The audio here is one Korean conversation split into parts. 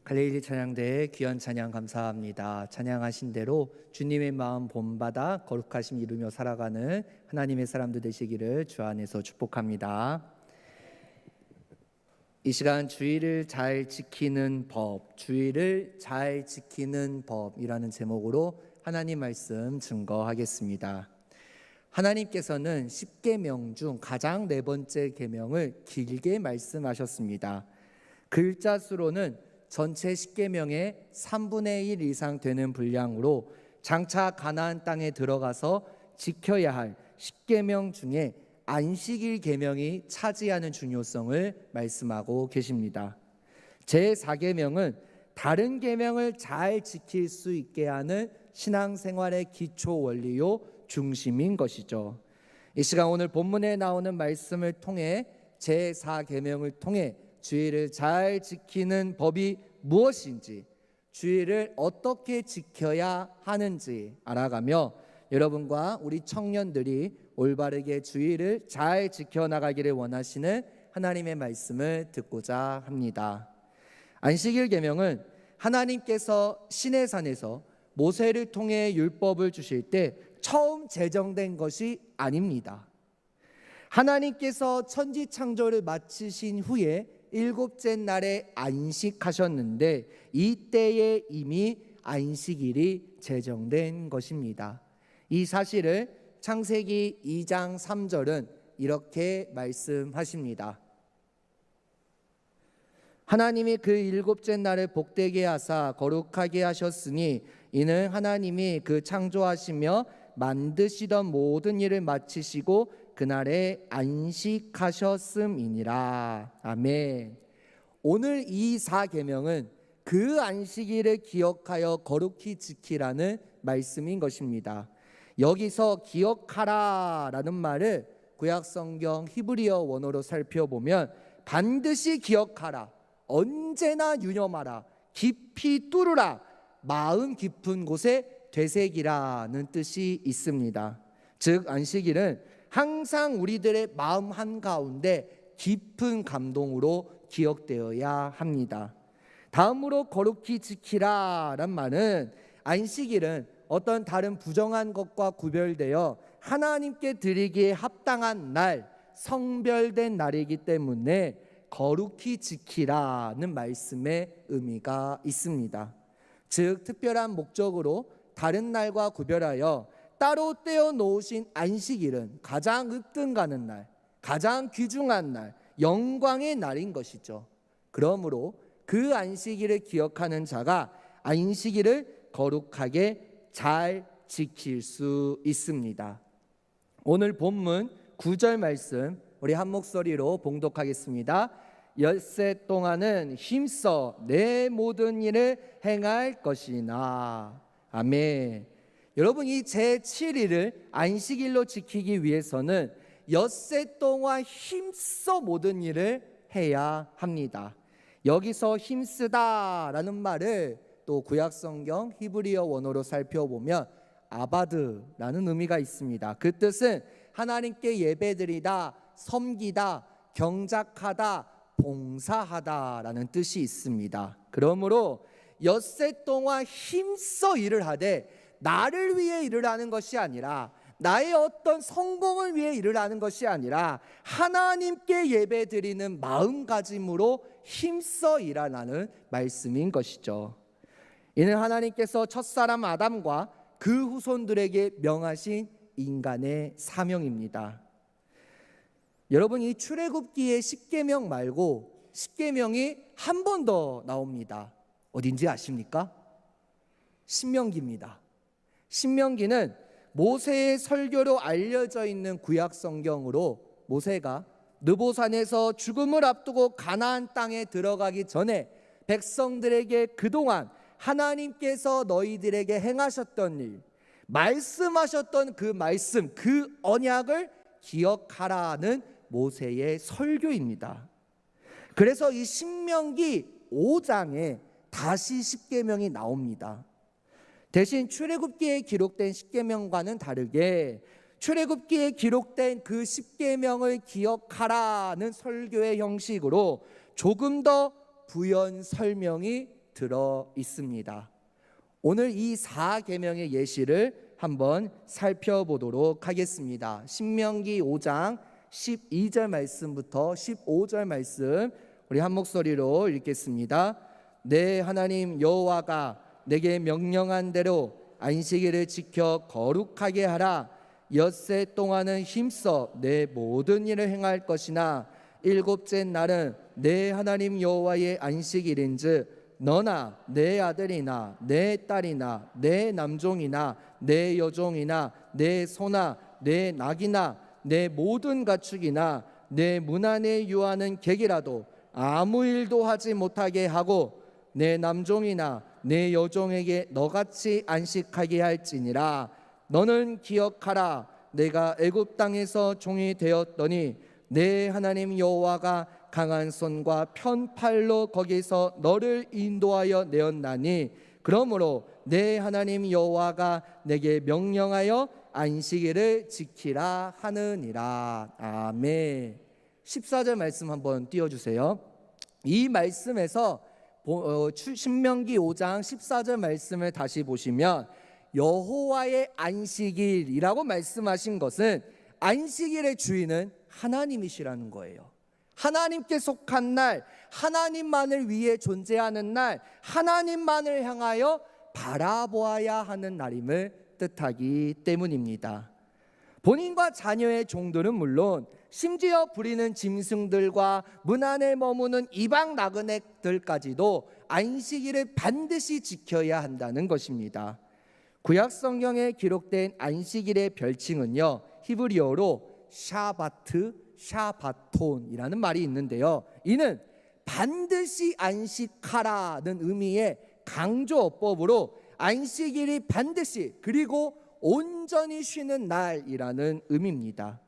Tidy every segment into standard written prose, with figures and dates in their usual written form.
갈릴리 찬양대의 귀한 찬양 감사합니다. 찬양하신 대로 주님의 마음 본받아 거룩하심 이루며 살아가는 하나님의 사람들 되시기를 주 안에서 축복합니다. 이 시간 주의를 잘 지키는 법, 주의를 잘 지키는 법이라는 제목으로 하나님 말씀 증거하겠습니다. 하나님께서는 10계명 중 가장 네 번째 계명을 길게 말씀하셨습니다. 글자 수로는 전체 10계명의 3분의 1 이상 되는 분량으로 장차 가나안 땅에 들어가서 지켜야 할 10계명 중에 안식일 계명이 차지하는 중요성을 말씀하고 계십니다. 제4계명은 다른 계명을 잘 지킬 수 있게 하는 신앙생활의 기초 원리요 중심인 것이죠. 이 시간 오늘 본문에 나오는 말씀을 통해 제4계명을 통해 주의를 잘 지키는 법이 무엇인지, 주의를 어떻게 지켜야 하는지 알아가며 여러분과 우리 청년들이 올바르게 주의를 잘 지켜나가기를 원하시는 하나님의 말씀을 듣고자 합니다. 안식일 계명은 하나님께서 시내산에서 모세를 통해 율법을 주실 때 처음 제정된 것이 아닙니다. 하나님께서 천지 창조를 마치신 후에 일곱째 날에 안식하셨는데 이때에 이미 안식일이 제정된 것입니다. 이 사실을 창세기 2장 3절은 이렇게 말씀하십니다. 하나님이 그 일곱째 날을 복되게 하사 거룩하게 하셨으니 이는 하나님이 그 창조하시며 만드시던 모든 일을 마치시고 그날에 안식하셨음이니라. 아멘. 오늘 이 4계명은 그 안식일을 기억하여 거룩히 지키라는 말씀인 것입니다. 여기서 기억하라 라는 말을 구약성경 히브리어 원어로 살펴보면 반드시 기억하라, 언제나 유념하라, 깊이 뚫으라, 마음 깊은 곳에 되새기라는 뜻이 있습니다. 즉 안식일은 항상 우리들의 마음 한가운데 깊은 감동으로 기억되어야 합니다. 다음으로 거룩히 지키라란 말은 안식일은 어떤 다른 부정한 것과 구별되어 하나님께 드리기에 합당한 날, 성별된 날이기 때문에 거룩히 지키라는 말씀의 의미가 있습니다. 즉 특별한 목적으로 다른 날과 구별하여 따로 떼어 놓으신 안식일은 가장 으뜸가는 날, 가장 귀중한 날, 영광의 날인 것이죠. 그러므로 그 안식일을 기억하는 자가 안식일을 거룩하게 잘 지킬 수 있습니다. 오늘 본문 9절 말씀 우리 한 목소리로 봉독하겠습니다. 엿새 동안은 힘써 내 모든 일을 행할 것이나. 아멘. 여러분, 이 제7일을 안식일로 지키기 위해서는 엿새 동안 힘써 모든 일을 해야 합니다. 여기서 힘쓰다라는 말을 또 구약성경 히브리어 원어로 살펴보면 아바드라는 의미가 있습니다. 그 뜻은 하나님께 예배드리다, 섬기다, 경작하다, 봉사하다라는 뜻이 있습니다. 그러므로 엿새 동안 힘써 일을 하되 나를 위해 일을 하는 것이 아니라, 나의 어떤 성공을 위해 일을 하는 것이 아니라 하나님께 예배드리는 마음가짐으로 힘써 일하라는 말씀인 것이죠. 이는 하나님께서 첫사람 아담과 그 후손들에게 명하신 인간의 사명입니다. 여러분, 이 출애굽기의 10계명 말고 10계명이 한 번 더 나옵니다. 어딘지 아십니까? 신명기입니다. 신명기는 모세의 설교로 알려져 있는 구약 성경으로 모세가 느보산에서 죽음을 앞두고 가나안 땅에 들어가기 전에 백성들에게 그동안 하나님께서 너희들에게 행하셨던 일, 말씀하셨던 그 말씀, 그 언약을 기억하라는 모세의 설교입니다. 그래서 이 신명기 5장에 다시 10계명이 나옵니다. 대신 출애굽기에 기록된 10계명과는 다르게 출애굽기에 기록된 그 10계명을 기억하라는 설교의 형식으로 조금 더 부연 설명이 들어 있습니다. 오늘 이 4계명의 예시를 한번 살펴보도록 하겠습니다. 신명기 5장 12절 말씀부터 15절 말씀 우리 한 목소리로 읽겠습니다. 내 하나님 여호와가 내게 명령한 대로 안식일을 지켜 거룩하게 하라. 엿새 동안은 힘써 내 모든 일을 행할 것이나 일곱째 날은 내 하나님 여호와의 안식일인즉 너나 내 아들이나 내 딸이나 내 남종이나 내 여종이나 내 소나 내 낙이나 내 모든 가축이나 내 문 안에 유하는 객이라도 아무 일도 하지 못하게 하고 내 남종이나 내 여종에게 너같이 안식하게 할지니라. 너는 기억하라. 내가 애굽 땅에서 종이 되었더니 내 하나님 여호와가 강한 손과 편팔로 거기서 너를 인도하여 내었나니 그러므로 내 하나님 여호와가 내게 명령하여 안식일을 지키라 하느니라. 아멘. 14절 말씀 한번 띄워주세요. 이 말씀에서 신명기 5장 14절 말씀을 다시 보시면 여호와의 안식일이라고 말씀하신 것은 안식일의 주인은 하나님이시라는 거예요. 하나님께 속한 날, 하나님만을 위해 존재하는 날, 하나님만을 향하여 바라보아야 하는 날임을 뜻하기 때문입니다. 본인과 자녀의 종들은 물론 심지어 부리는 짐승들과 문 안에 머무는 이방 나그네들까지도 안식일을 반드시 지켜야 한다는 것입니다. 구약 성경에 기록된 안식일의 별칭은요, 히브리어로 샤바트, 샤바톤이라는 말이 있는데요, 이는 반드시 안식하라는 의미의 강조어법으로 안식일이 반드시 그리고 온전히 쉬는 날이라는 의미입니다.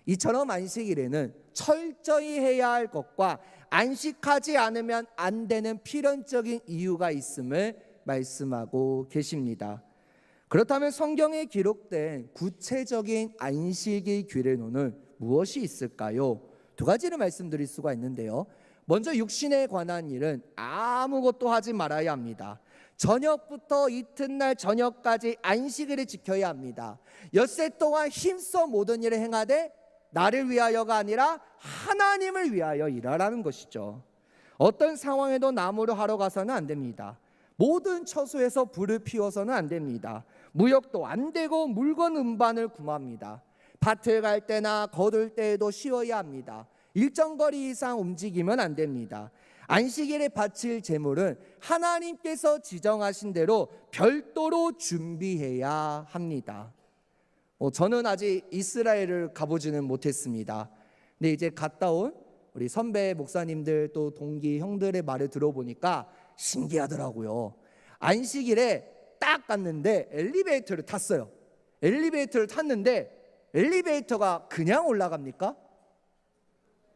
이처럼 안식일에는 철저히 해야 할 것과 안식하지 않으면 안 되는 필연적인 이유가 있음을 말씀하고 계십니다. 그렇다면 성경에 기록된 구체적인 안식일 규례로는 무엇이 있을까요? 두 가지를 말씀드릴 수가 있는데요. 먼저 육신에 관한 일은 아무것도 하지 말아야 합니다. 저녁부터 이튿날 저녁까지 안식일을 지켜야 합니다. 엿새 동안 힘써 모든 일을 행하되 나를 위하여가 아니라 하나님을 위하여 일하라는 것이죠. 어떤 상황에도 나무를 하러 가서는 안 됩니다. 모든 처소에서 불을 피워서는 안 됩니다. 무역도 안 되고 물건 운반을 금합니다. 밭을 갈 때나 거둘 때에도 쉬어야 합니다. 일정 거리 이상 움직이면 안 됩니다. 안식일에 바칠 제물은 하나님께서 지정하신 대로 별도로 준비해야 합니다. 저는 아직 이스라엘을 가보지는 못했습니다. 근데 이제 갔다 온 우리 선배 목사님들 또 동기 형들의 말을 들어보니까 신기하더라고요. 안식일에 딱 갔는데 엘리베이터를 탔어요. 엘리베이터를 탔는데 엘리베이터가 그냥 올라갑니까?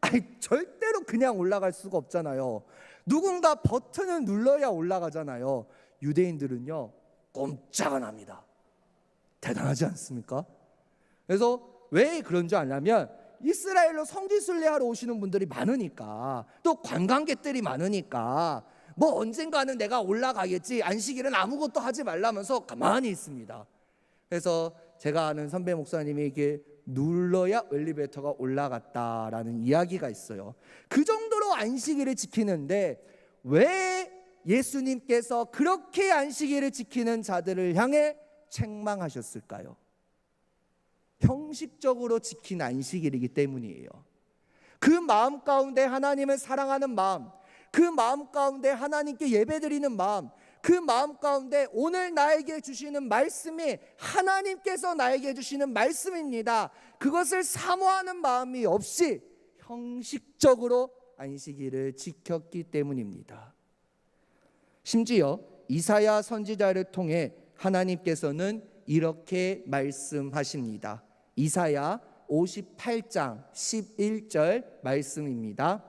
아니, 절대로 그냥 올라갈 수가 없잖아요. 누군가 버튼을 눌러야 올라가잖아요. 유대인들은요, 꼼짝 안 합니다. 대단하지 않습니까? 그래서 왜 그런 줄 아냐면 이스라엘로 성지순례하러 오시는 분들이 많으니까, 또 관광객들이 많으니까 뭐 언젠가는 내가 올라가겠지, 안식일은 아무것도 하지 말라면서 가만히 있습니다. 그래서 제가 아는 선배 목사님이 이게 눌러야 엘리베이터가 올라갔다라는 이야기가 있어요. 그 정도로 안식일을 지키는데 왜 예수님께서 그렇게 안식일을 지키는 자들을 향해 책망하셨을까요? 형식적으로 지킨 안식일이기 때문이에요. 그 마음 가운데 하나님을 사랑하는 마음, 그 마음 가운데 하나님께 예배드리는 마음, 그 마음 가운데 오늘 나에게 주시는 말씀이 하나님께서 나에게 주시는 말씀입니다. 그것을 사모하는 마음이 없이 형식적으로 안식일을 지켰기 때문입니다. 심지어 이사야 선지자를 통해 하나님께서는 이렇게 말씀하십니다. 이사야 58장 11절 말씀입니다.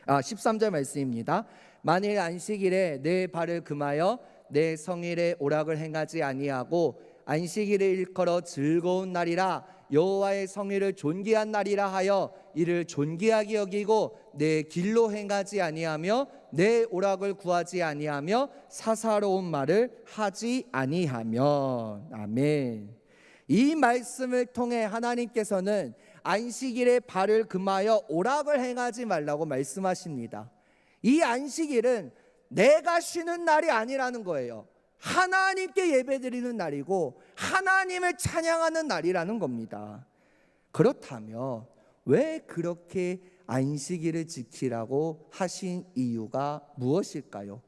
13절 말씀입니다. 만일 안식일에 내 발을 금하여 내 성일의 오락을 행하지 아니하고 안식일을 일컬어 즐거운 날이라 여호와의 성회를 존귀한 날이라 하여 이를 존귀하게 여기고 내 길로 행하지 아니하며 내 오락을 구하지 아니하며 사사로운 말을 하지 아니하며. 아멘. 이 말씀을 통해 하나님께서는 안식일에 발을 금하여 오락을 행하지 말라고 말씀하십니다. 이 안식일은 내가 쉬는 날이 아니라는 거예요. 하나님께 예배드리는 날이고 하나님을 찬양하는 날이라는 겁니다. 그렇다면 왜 그렇게 안식일을 지키라고 하신 이유가 무엇일까요?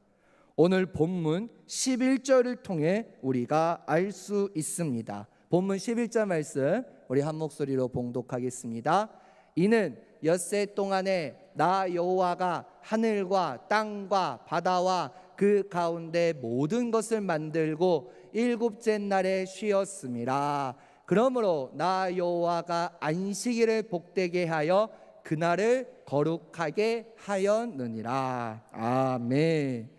오늘 본문 11절을 통해 우리가 알 수 있습니다. 본문 11절 말씀 우리 한 목소리로 봉독하겠습니다. 이는 엿새 동안에 나 여호와가 하늘과 땅과 바다와 그 가운데 모든 것을 만들고 일곱째 날에 쉬었음이라. 그러므로 나 여호와가 안식일을 복되게 하여 그날을 거룩하게 하였느니라. 아멘.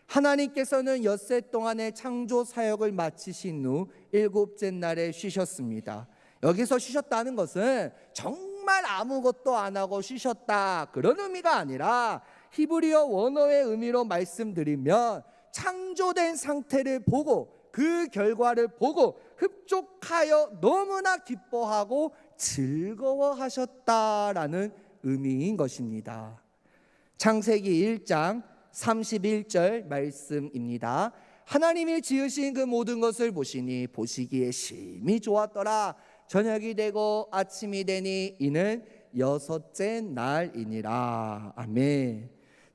하나님께서는 엿새 동안의 창조 사역을 마치신 후 일곱째 날에 쉬셨습니다. 여기서 쉬셨다는 것은 정말 아무것도 안 하고 쉬셨다 그런 의미가 아니라 히브리어 원어의 의미로 말씀드리면 창조된 상태를 보고 그 결과를 보고 흡족하여 너무나 기뻐하고 즐거워하셨다라는 의미인 것입니다. 창세기 1장 31절 말씀입니다. 하나님이 지으신 그 모든 것을 보시니 보시기에 심히 좋았더라. 저녁이 되고 아침이 되니 이는 여섯째 날이니라. 아멘.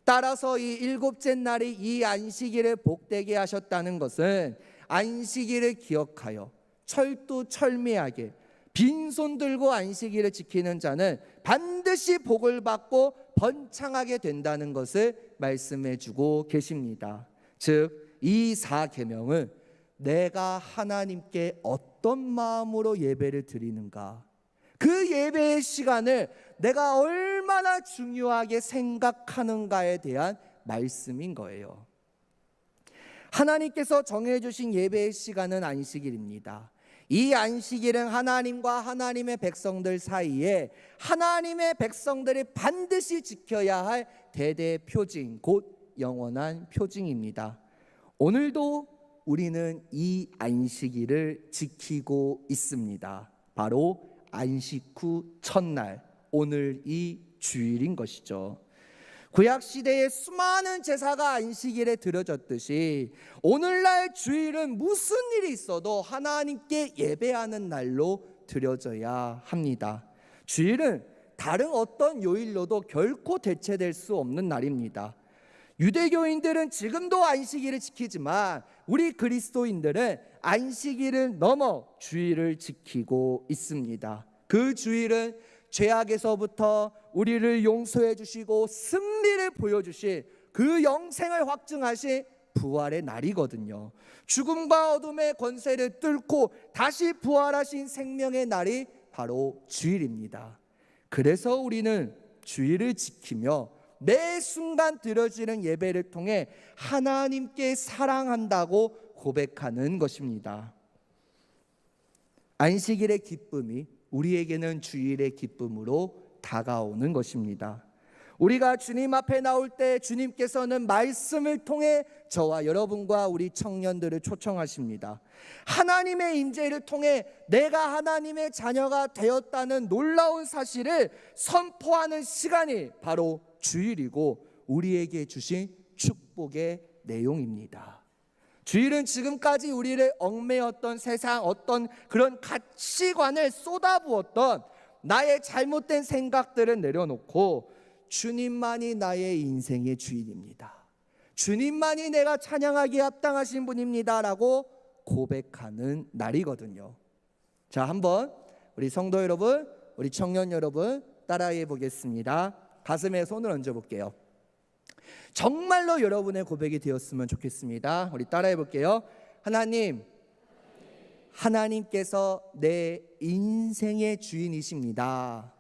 따라서 이 일곱째 날이 이 안식일을 복되게 하셨다는 것은 안식일을 기억하여 철두철미하게 빈손 들고 안식일을 지키는 자는 반드시 복을 받고 번창하게 된다는 것을 말씀해 주고 계십니다. 즉 이 4계명은 내가 하나님께 어떤 마음으로 예배를 드리는가, 그 예배의 시간을 내가 얼마나 중요하게 생각하는가에 대한 말씀인 거예요. 하나님께서 정해주신 예배의 시간은 안식일입니다. 이 안식일은 하나님과 하나님의 백성들 사이에 하나님의 백성들이 반드시 지켜야 할 대대 표징, 곧 영원한 표징입니다. 오늘도 우리는 이 안식일을 지키고 있습니다. 바로 안식 후 첫날, 오늘이 주일인 것이죠. 구약시대에 수많은 제사가 안식일에 드려졌듯이 오늘날 주일은 무슨 일이 있어도 하나님께 예배하는 날로 드려져야 합니다. 주일은 다른 어떤 요일로도 결코 대체될 수 없는 날입니다. 유대교인들은 지금도 안식일을 지키지만 우리 그리스도인들은 안식일을 넘어 주일을 지키고 있습니다. 그 주일은 죄악에서부터 우리를 용서해 주시고 승리를 보여주신 그 영생을 확증하신 부활의 날이거든요. 죽음과 어둠의 권세를 뚫고 다시 부활하신 생명의 날이 바로 주일입니다. 그래서 우리는 주일을 지키며 매 순간 드려지는 예배를 통해 하나님께 사랑한다고 고백하는 것입니다. 안식일의 기쁨이 우리에게는 주일의 기쁨으로 다가오는 것입니다. 우리가 주님 앞에 나올 때 주님께서는 말씀을 통해 저와 여러분과 우리 청년들을 초청하십니다. 하나님의 임재를 통해 내가 하나님의 자녀가 되었다는 놀라운 사실을 선포하는 시간이 바로 주일이고 우리에게 주신 축복의 내용입니다. 주일은 지금까지 우리를 얽매였던 세상 어떤 그런 가치관을 쏟아부었던 나의 잘못된 생각들을 내려놓고 주님만이 나의 인생의 주인입니다. 주님만이 내가 찬양하기에 합당하신 분입니다 라고 고백하는 날이거든요. 자, 한번 우리 성도 여러분, 우리 청년 여러분 따라해 보겠습니다. 가슴에 손을 얹어 볼게요. 정말로 여러분의 고백이 되었으면 좋겠습니다. 우리 따라해 볼게요. 하나님, 하나님께서 내 인생의 주인이십니다.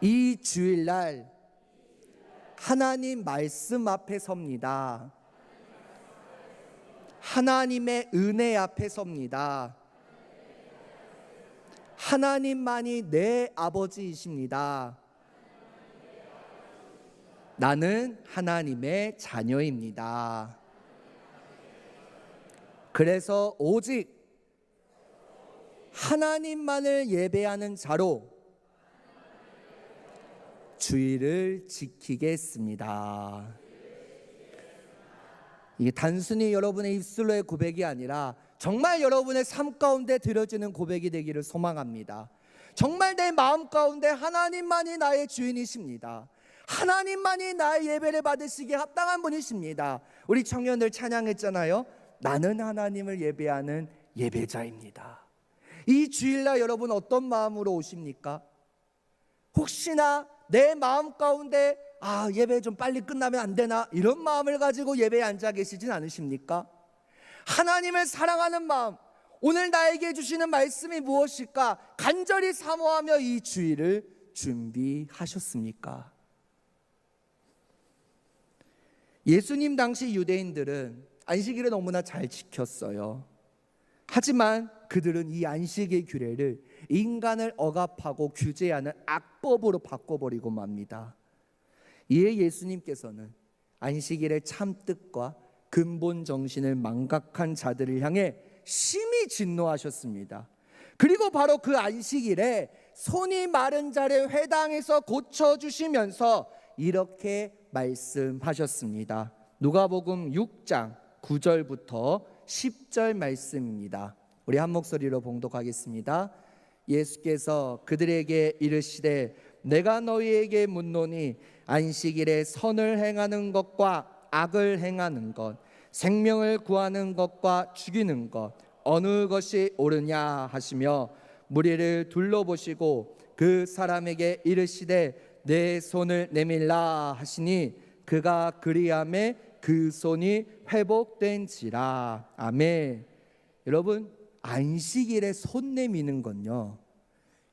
이 주일날 하나님 말씀 앞에 섭니다. 하나님의 은혜 앞에 섭니다. 하나님만이 내 아버지이십니다. 나는 하나님의 자녀입니다. 그래서 오직 하나님만을 예배하는 자로 주의를 지키겠습니다. 이게 단순히 여러분의 입술로의 고백이 아니라 정말 여러분의 삶 가운데 드려지는 고백이 되기를 소망합니다. 정말 내 마음 가운데 하나님만이 나의 주인이십니다. 하나님만이 나의 예배를 받으시기에 합당한 분이십니다. 우리 청년들 찬양했잖아요. 나는 하나님을 예배하는 예배자입니다. 이 주일날 여러분 어떤 마음으로 오십니까? 혹시나 내 마음 가운데 예배 좀 빨리 끝나면 안 되나 이런 마음을 가지고 예배에 앉아 계시진 않으십니까? 하나님을 사랑하는 마음, 오늘 나에게 주시는 말씀이 무엇일까 간절히 사모하며 이 주일을 준비하셨습니까? 예수님 당시 유대인들은 안식일을 너무나 잘 지켰어요. 하지만 그들은 이 안식의 규례를 인간을 억압하고 규제하는 악법으로 바꿔버리고 맙니다. 이에 예수님께서는 안식일의 참뜻과 근본 정신을 망각한 자들을 향해 심히 진노하셨습니다. 그리고 바로 그 안식일에 손이 마른 자를 회당에서 고쳐주시면서 이렇게 말씀하셨습니다. 누가복음 6장 9절부터 10절 말씀입니다. 우리 한 목소리로 봉독하겠습니다. 예수께서 그들에게 이르시되 내가 너희에게 묻노니 안식일에 선을 행하는 것과 악을 행하는 것, 생명을 구하는 것과 죽이는 것 어느 것이 옳으냐 하시며 무리를 둘러보시고 그 사람에게 이르시되 내 손을 내밀라 하시니 그가 그리하매 그 손이 회복된지라. 아멘. 여러분, 안식일에 손 내미는 건요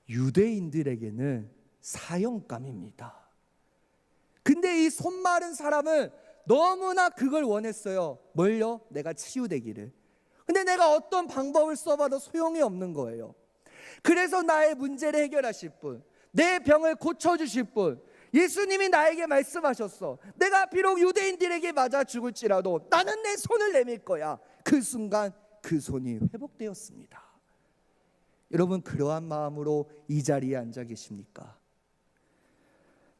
유대인들에게는 사형감입니다. 근데 이 손 마른 사람은 너무나 그걸 원했어요. 뭘요? 내가 치유되기를. 근데 내가 어떤 방법을 써봐도 소용이 없는 거예요. 그래서 나의 문제를 해결하실 분, 내 병을 고쳐주실 분, 예수님이 나에게 말씀하셨어. 내가 비록 유대인들에게 맞아 죽을지라도 나는 내 손을 내밀 거야. 그 순간 그 손이 회복되었습니다. 여러분, 그러한 마음으로 이 자리에 앉아 계십니까?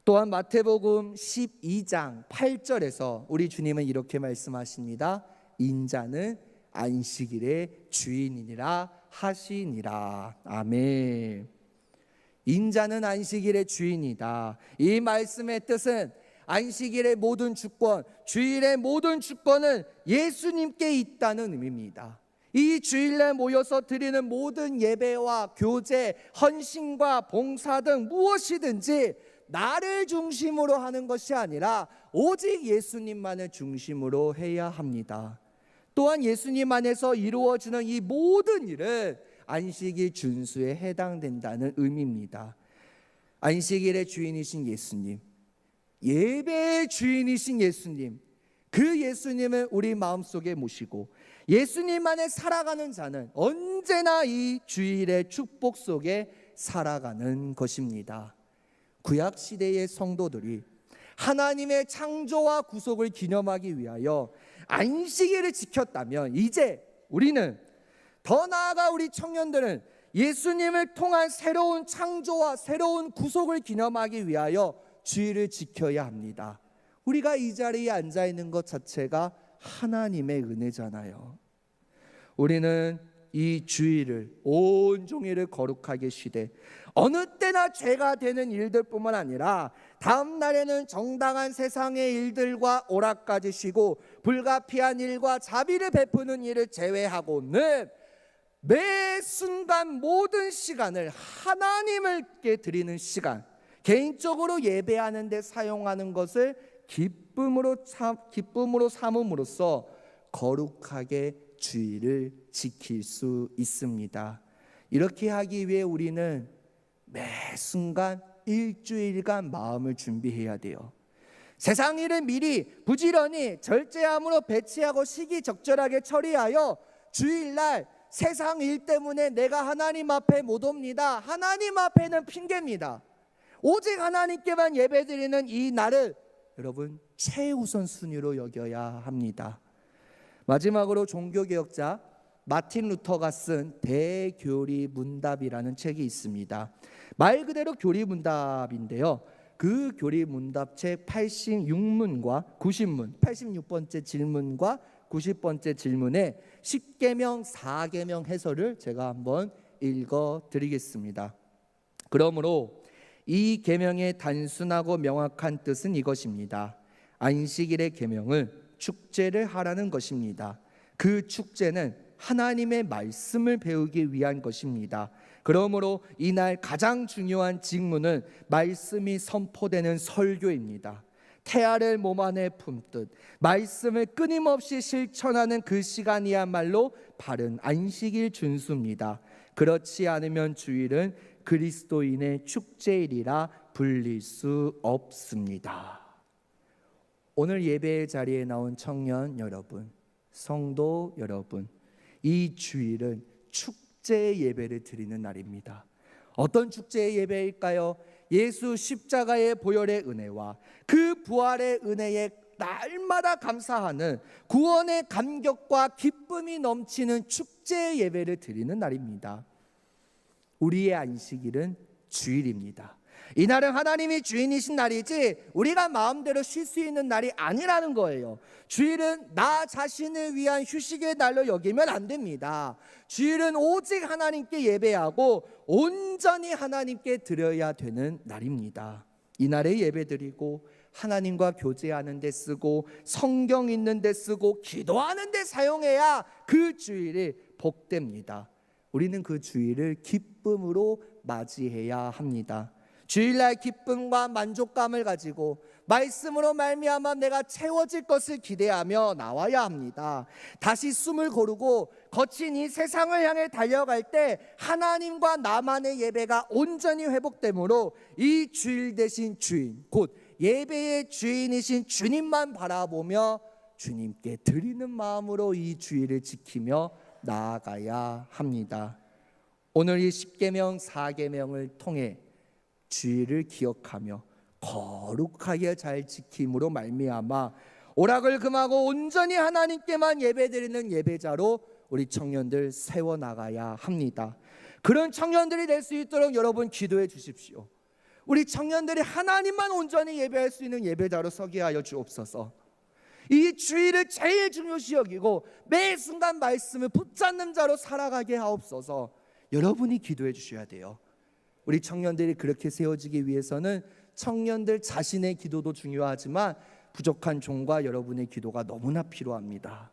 또한 마태복음 12장 8절에서 우리 주님은 이렇게 말씀하십니다. 인자는 안식일의 주인이니라 하시니라. 아멘. 인자는 안식일의 주인이다. 이 말씀의 뜻은 안식일의 모든 주권, 주일의 모든 주권은 예수님께 있다는 의미입니다. 이 주일날 모여서 드리는 모든 예배와 교제, 헌신과 봉사 등 무엇이든지 나를 중심으로 하는 것이 아니라 오직 예수님만을 중심으로 해야 합니다. 또한 예수님 안에서 이루어지는 이 모든 일은 안식일 준수에 해당된다는 의미입니다. 안식일의 주인이신 예수님, 예배의 주인이신 예수님, 그 예수님을 우리 마음속에 모시고 예수님 안에 살아가는 자는 언제나 이 주일의 축복 속에 살아가는 것입니다. 구약시대의 성도들이 하나님의 창조와 구속을 기념하기 위하여 안식일을 지켰다면 이제 우리는, 더 나아가 우리 청년들은 예수님을 통한 새로운 창조와 새로운 구속을 기념하기 위하여 주일을 지켜야 합니다. 우리가 이 자리에 앉아 있는 것 자체가 하나님의 은혜잖아요. 우리는 이 주일을 온종일을 거룩하게 쉬되 어느 때나 죄가 되는 일들뿐만 아니라 다음 날에는 정당한 세상의 일들과 오락까지 쉬고 불가피한 일과 자비를 베푸는 일을 제외하고는 매 순간 모든 시간을 하나님께 드리는 시간, 개인적으로 예배하는 데 사용하는 것을 기쁨으로 삼음으로써 거룩하게 주일을 지킬 수 있습니다. 이렇게 하기 위해 우리는 매 순간 일주일간 마음을 준비해야 돼요. 세상 일을 미리 부지런히 절제함으로 배치하고 시기적절하게 처리하여 주일날 세상 일 때문에 내가 하나님 앞에 못 옵니다. 하나님 앞에는 핑계입니다. 오직 하나님께만 예배드리는 이 날을 여러분 최우선 순위로 여겨야 합니다. 마지막으로 종교개혁자 마틴 루터가 쓴 대교리문답이라는 책이 있습니다. 말 그대로 교리문답인데요. 그 교리문답책 86문과 90문, 86번째 질문과 90번째 질문에 10계명 4계명 해설을 제가 한번 읽어드리겠습니다. 그러므로 이 계명의 단순하고 명확한 뜻은 이것입니다. 안식일의 계명은 축제를 하라는 것입니다. 그 축제는 하나님의 말씀을 배우기 위한 것입니다. 그러므로 이날 가장 중요한 직무는 말씀이 선포되는 설교입니다. 태아를 몸 안에 품듯 말씀을 끊임없이 실천하는 그 시간이야말로 바른 안식일 준수입니다. 그렇지 않으면 주일은 그리스도인의 축제일이라 불릴 수 없습니다. 오늘 예배의 자리에 나온 청년 여러분, 성도 여러분, 이 주일은 축제의 예배를 드리는 날입니다. 어떤 축제의 예배일까요? 예수 십자가의 보혈의 은혜와 그 부활의 은혜에 날마다 감사하는 구원의 감격과 기쁨이 넘치는 축제의 예배를 드리는 날입니다. 우리의 안식일은 주일입니다. 이날은 하나님이 주인이신 날이지 우리가 마음대로 쉴 수 있는 날이 아니라는 거예요. 주일은 나 자신을 위한 휴식의 날로 여기면 안 됩니다. 주일은 오직 하나님께 예배하고 온전히 하나님께 드려야 되는 날입니다. 이날에 예배드리고 하나님과 교제하는 데 쓰고 성경 읽는 데 쓰고 기도하는 데 사용해야 그 주일이 복됩니다. 우리는 그 주일을 기쁨으로 맞이해야 합니다. 주일날 기쁨과 만족감을 가지고 말씀으로 말미암아 내가 채워질 것을 기대하며 나와야 합니다. 다시 숨을 고르고 거친 이 세상을 향해 달려갈 때 하나님과 나만의 예배가 온전히 회복되므로 이 주일 대신 주인, 곧 예배의 주인이신 주님만 바라보며 주님께 드리는 마음으로 이 주일을 지키며 나아가야 합니다. 오늘 이 10계명 4계명을 통해 주일을 기억하며 거룩하게 잘 지킴으로 말미암아 오락을 금하고 온전히 하나님께만 예배드리는 예배자로 우리 청년들 세워나가야 합니다. 그런 청년들이 될 수 있도록 여러분 기도해 주십시오. 우리 청년들이 하나님만 온전히 예배할 수 있는 예배자로 서게 하여 주옵소서. 이 주일을 제일 중요시 여기고 매 순간 말씀을 붙잡는 자로 살아가게 하옵소서. 여러분이 기도해 주셔야 돼요. 우리 청년들이 그렇게 세워지기 위해서는 청년들 자신의 기도도 중요하지만 부족한 종과 여러분의 기도가 너무나 필요합니다.